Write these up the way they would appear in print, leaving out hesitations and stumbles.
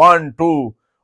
1, 2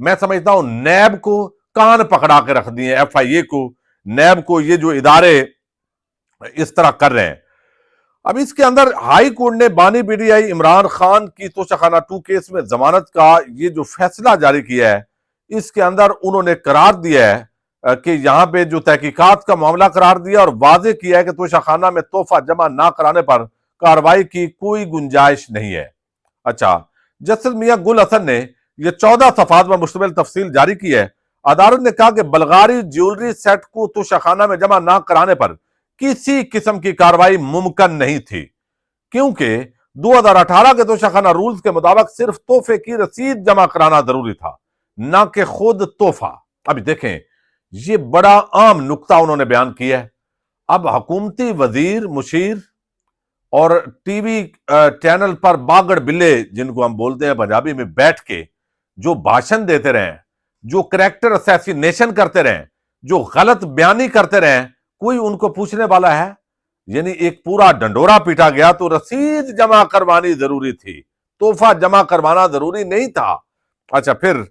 میں سمجھتا ہوں نیب کو کان پکڑا کے رکھ دیے، ایف آئی اے کو، نیب کو، یہ جو ادارے اس طرح کر رہے ہیں۔ اب اس کے اندر ہائی کورٹ نے بانی P T I Imran Khan کی توشہ خانہ 2 کیس میں ضمانت کا یہ جو فیصلہ جاری کیا ہے، اس کے اندر انہوں نے قرار دیا ہے کہ یہاں پہ جو تحقیقات کا معاملہ قرار دیا اور واضح کیا ہے کہ توشہ خانہ میں تحفہ جمع نہ کرانے پر کارروائی کی کوئی گنجائش نہیں ہے۔ اچھا، جسٹس میاں گل حسن نے یہ 14 صفحات پر مشتمل تفصیل جاری کی ہے۔ عدالت نے کہا کہ بلغاری جیولری سیٹ کو توشہ خانہ میں جمع نہ کرانے پر کسی قسم کی کارروائی ممکن نہیں تھی، کیونکہ 2018 کے توشہ خانہ رولز کے مطابق صرف تحفے کی رسید جمع کرانا ضروری تھا، نہ کہ خود تحفہ۔ ابھی دیکھیں، یہ بڑا عام نکتہ انہوں نے بیان کیا ہے۔ اب حکومتی وزیر، مشیر اور ٹی وی چینل پر باگڑ بلے، جن کو ہم بولتے ہیں پنجابی میں، بیٹھ کے جو بھاشن دیتے رہیں، جو کریکٹر اسیسینیشن کرتے رہیں، جو غلط بیانی کرتے رہیں، کوئی ان کو پوچھنے والا ہے؟ یعنی ایک پورا ڈنڈورا پیٹا گیا تو رسید جمع کروانی ضروری تھی، تحفہ جمع کروانا ضروری نہیں تھا۔ اچھا، پھر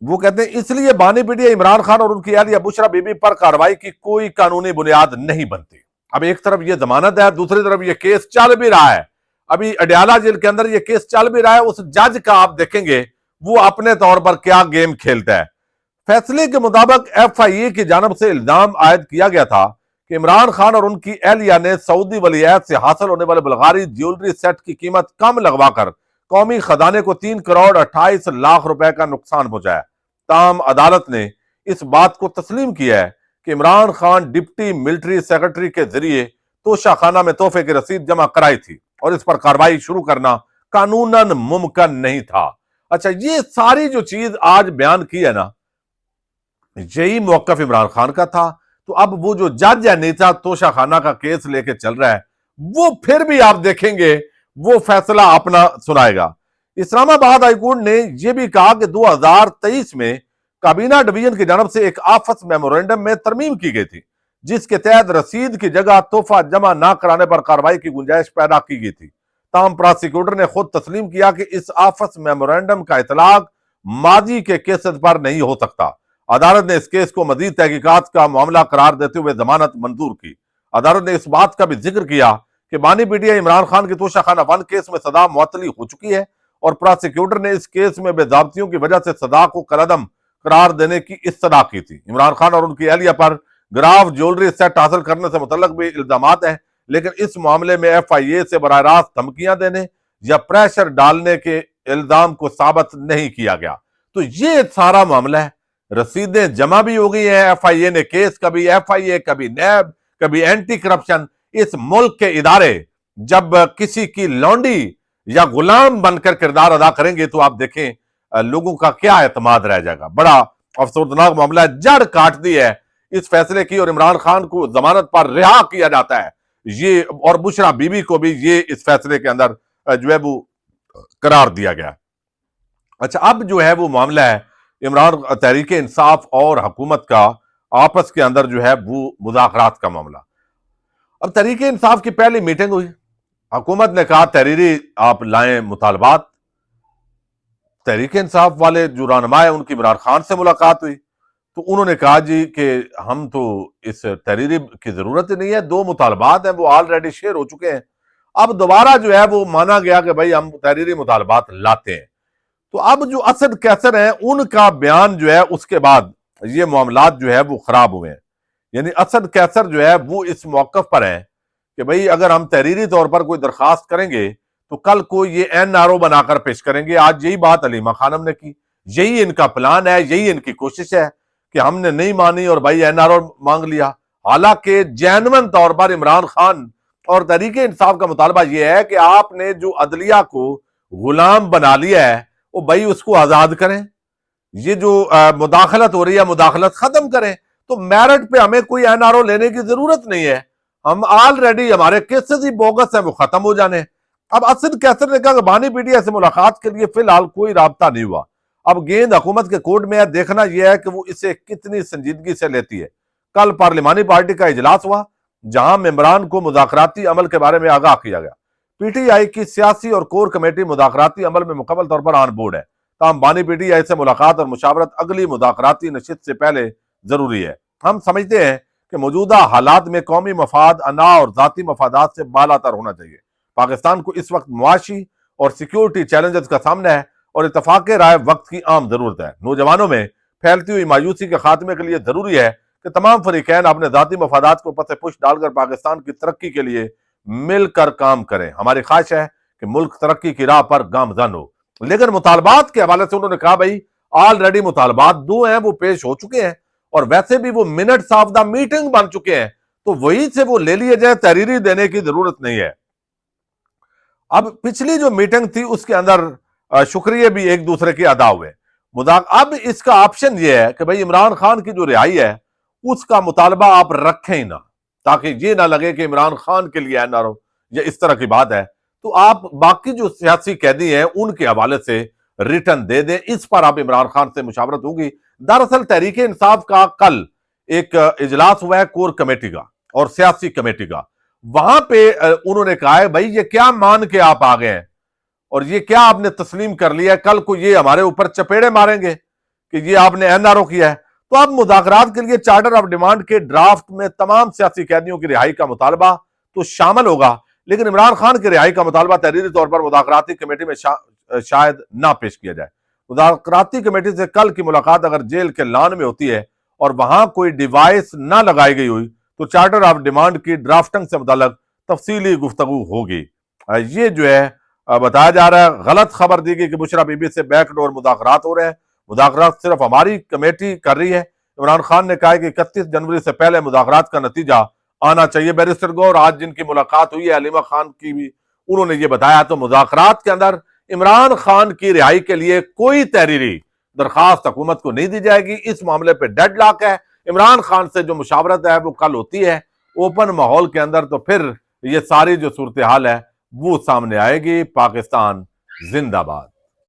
وہ کہتے ہیں اس لیے بانی P T I Imran Khan اور ان کی اہلیہ بشرا بی بی پر کارروائی کی کوئی قانونی بنیاد نہیں بنتی۔ اب ایک طرف یہ ضمانت ہے، دوسری طرف یہ کیس چل بھی رہا ہے، ابھی اڈیالہ جیل کے اندر یہ کیس چل بھی رہا ہے۔ اس جج کا آپ دیکھیں گے وہ اپنے طور پر کیا گیم کھیلتا ہے۔ فیصلے کے مطابق ایف آئی اے کی جانب سے الزام عائد کیا گیا تھا کہ عمران خان اور ان کی اہلیہ نے سعودی ولی عہد سے حاصل ہونے والے بلغاری جیولری سیٹ کی قیمت کم لگوا کر قومی خزانے کو 3 کروڑ 28 لاکھ روپے کا نقصان پہنچایا۔ تاہم عدالت نے اس بات کو تسلیم کیا ہے کہ Imran Khan deputy military secretary کے ذریعے توشہ خانہ میں تحفے کی رسید جمع کرائی تھی اور اس پر کارروائی شروع کرنا قانوناً ممکن نہیں تھا۔ اچھا، یہ ساری جو چیز آج بیان کی ہے نا، یہی موقف عمران خان کا تھا۔ تو اب وہ جو جج ہے نیتا توشہ خانہ کا کیس لے کے چل رہا ہے، وہ پھر بھی آپ دیکھیں گے وہ فیصلہ اپنا سنائے گا۔ اسلام آباد ہائی کورٹ نے یہ بھی کہا کہ 2023 میں کابینہ ڈویژن کی جانب سے ایک آفس میمورنڈم میں ترمیم کی گئی تھی، جس کے تحت رسید کی جگہ تحفہ جمع نہ کرانے پر کارروائی کی گنجائش پیدا کی گئی تھی۔ تاہم پراسیکیوٹر نے خود تسلیم کیا کہ اس آفس میمورنڈم کا اطلاق ماضی کے کیسز پر نہیں ہو سکتا۔ عدالت نے اس کیس کو مزید تحقیقات کا معاملہ قرار دیتے ہوئے ضمانت منظور کی۔ عدالت نے اس بات کا بھی ذکر کیا کہ بانی P T I Imran Khan کی توشہ خانہ 1 کیس میں سزا معطلی ہو چکی ہے اور پراسیکیوٹر نے اس کیس میں بے ضابطیوں کی وجہ سے سزا کو کالعدم قرار دینے کی استدعا کی تھی۔ عمران خان اور ان کی اہلیہ پر گراف جیولری سیٹ حاصل کرنے سے متعلق بھی الزامات ہیں، لیکن اس معاملے میں ایف آئی اے سے براہ راست دھمکیاں دینے یا پریشر ڈالنے کے الزام کو ثابت نہیں کیا گیا۔ تو یہ سارا معاملہ ہے، رسیدیں جمع بھی ہو گئی ہیں، ایف آئی اے نے کیس، کبھی ایف آئی اے، کبھی نیب، کبھی اینٹی کرپشن۔ اس ملک کے ادارے جب کسی کی لونڈی یا غلام بن کر کردار ادا کریں گے تو آپ دیکھیں لوگوں کا کیا اعتماد رہ جائے گا۔ بڑا افسوسناک معاملہ ہے، جڑ کاٹ دی ہے اس فیصلے کی، اور عمران خان کو ضمانت پر رہا کیا جاتا ہے یہ، اور بشرا بی بی کو بھی یہ اس فیصلے کے اندر جو ہے وہ قرار دیا گیا۔ اچھا، اب جو ہے وہ معاملہ ہے عمران تحریک انصاف اور حکومت کا آپس کے اندر جو ہے وہ مذاکرات کا معاملہ۔ اب تحریک انصاف کی پہلی میٹنگ ہوئی، حکومت نے کہا تحریری آپ لائیں مطالبات، تحریک انصاف والے جو رہنما ہیں ان کی عمران خان سے ملاقات ہوئی تو انہوں نے کہا جی کہ ہم تو اس تحریری کی ضرورت ہی نہیں ہے، 2 مطالبات ہیں وہ آلریڈی شیئر ہو چکے ہیں۔ اب دوبارہ جو ہے وہ مانا گیا کہ بھائی ہم تحریری مطالبات لاتے ہیں۔ تو اب جو اسد کیسر ہیں ان کا بیان جو ہے اس کے بعد یہ معاملات جو ہے وہ خراب ہوئے ہیں۔ یعنی اسد کیسر جو ہے وہ اس موقف پر ہیں کہ بھئی اگر ہم تحریری طور پر کوئی درخواست کریں گے تو کل کو یہ این آر او بنا کر پیش کریں گے۔ آج یہی بات علیمہ خانم نے کی، یہی ان کا پلان ہے، یہی ان کی کوشش ہے کہ ہم نے نہیں مانی اور بھائی این آر او مانگ لیا۔ حالانکہ جینون طور پر عمران خان اور تحریک انصاف کا مطالبہ یہ ہے کہ آپ نے جو عدلیہ کو غلام بنا لیا ہے وہ بھائی اس کو آزاد کریں، یہ جو مداخلت ہو رہی ہے مداخلت ختم کریں۔ تو میرٹ پہ ہمیں کوئی این آر او لینے کی ضرورت نہیں ہے، ہم آلریڈی ہمارے کیسز ہی بوگس ہیں وہ ختم ہو جانے۔ اب اسد کیسر نے کہا کہ بانی پی ٹی آئی سے ملاقات کے لیے فی الحال کوئی رابطہ نہیں ہوا، اب گیند حکومت کے کورٹ میں ہے، دیکھنا یہ ہے کہ وہ اسے کتنی سنجیدگی سے لیتی ہے۔ کل پارلیمانی پارٹی کا اجلاس ہوا جہاں ممبران کو مذاکراتی عمل کے بارے میں آگاہ کیا گیا۔ پی ٹی آئی کی سیاسی اور کور کمیٹی مذاکراتی عمل میں مکمل طور پر آن بورڈ ہے۔ تاہم بانی پی ٹی آئی سے ملاقات اور مشاورت اگلی مذاکراتی نشست سے پہلے ضروری ہے۔ ہم سمجھتے ہیں کہ موجودہ حالات میں قومی مفاد انا اور ذاتی مفادات سے بالاتر ہونا چاہیے۔ پاکستان کو اس وقت معاشی اور سیکیورٹی چیلنجز کا سامنا ہے اور اتفاق رائے وقت کی عام ضرورت ہے۔ نوجوانوں میں پھیلتی ہوئی مایوسی کے خاتمے کے لیے ضروری ہے کہ تمام فریقین اپنے ذاتی مفادات کو پس پش ڈال کر پاکستان کی ترقی کے لیے مل کر کام کریں۔ ہماری خواہش ہے کہ ملک ترقی کی راہ پر گامزن ہو۔ لیکن مطالبات کے حوالے سے انہوں نے کہا بھائی آلریڈی مطالبات دو ہیں، وہ پیش ہو چکے ہیں اور ویسے بھی وہ منٹس آف دا میٹنگ بن چکے ہیں، تو وہی سے وہ لے لیے جائے، تحریری دینے کی ضرورت نہیں ہے۔ اب پچھلی جو میٹنگ تھی اس کے اندر شکریہ بھی ایک دوسرے کے ادا ہوئے۔ اب اس کا آپشن یہ ہے کہ بھئی عمران خان کی جو رہائی ہے اس کا مطالبہ آپ رکھیں ہی نہ، تاکہ یہ نہ لگے کہ عمران خان کے لیے NRO یا اس طرح کی بات ہے، تو آپ باقی جو سیاسی قیدی ہیں ان کے حوالے سے ریٹن دے دیں۔ اس پر آپ عمران خان سے مشاورت ہوگی۔ دراصل تحریک انصاف کا کل ایک اجلاس ہوا ہے کور کمیٹی کا اور سیاسی کمیٹی کا، وہاں پہ انہوں نے کہا ہے بھائی یہ کیا مان کے آپ آگئے ہیں اور یہ کیا آپ نے تسلیم کر لیا ہے، کل کو یہ ہمارے اوپر چپیڑے ماریں گے کہ یہ آپ نے NRO کیا ہے۔ تو اب مذاکرات کے لیے چارٹر آف ڈیمانڈ کے ڈرافٹ میں تمام سیاسی قیدیوں کی رہائی کا مطالبہ تو شامل ہوگا، لیکن عمران خان کی رہائی کا مطالبہ تحریری طور پر مذاکراتی کمیٹی میں شاید نہ پیش کیا جائے۔ مذاکراتی کمیٹی سے کل کی ملاقات اگر جیل کے لان میں ہوتی ہے اور وہاں کوئی ڈیوائس نہ لگائی گئی ہوئی تو چارٹر آف ڈیمانڈ کی ڈرافٹنگ سے متعلق تفصیلی گفتگو ہوگی۔ یہ جو ہے بتایا جا رہا ہے، غلط خبر دی گئی کہ بشرا بی بی سے بیک ڈور مذاکرات ہو رہے ہیں۔ مذاکرات صرف ہماری کمیٹی کر رہی ہے۔ عمران خان نے کہا کہ 31 جنوری سے پہلے مذاکرات کا نتیجہ آنا چاہیے۔ بیرسٹر گور آج جن کی ملاقات ہوئی ہے حلیمہ خان کی بھی، انہوں نے یہ بتایا، تو مذاکرات کے اندر عمران خان کی رہائی کے لیے کوئی تحریری درخواست حکومت کو نہیں دی جائے گی۔ اس معاملے پہ ڈیڈ لاک ہے۔ عمران خان سے جو مشاورت ہے وہ کل ہوتی ہے اوپن ماحول کے اندر، تو پھر یہ ساری جو صورتحال ہے وہ سامنے آئے گی۔ پاکستان زندہ باد۔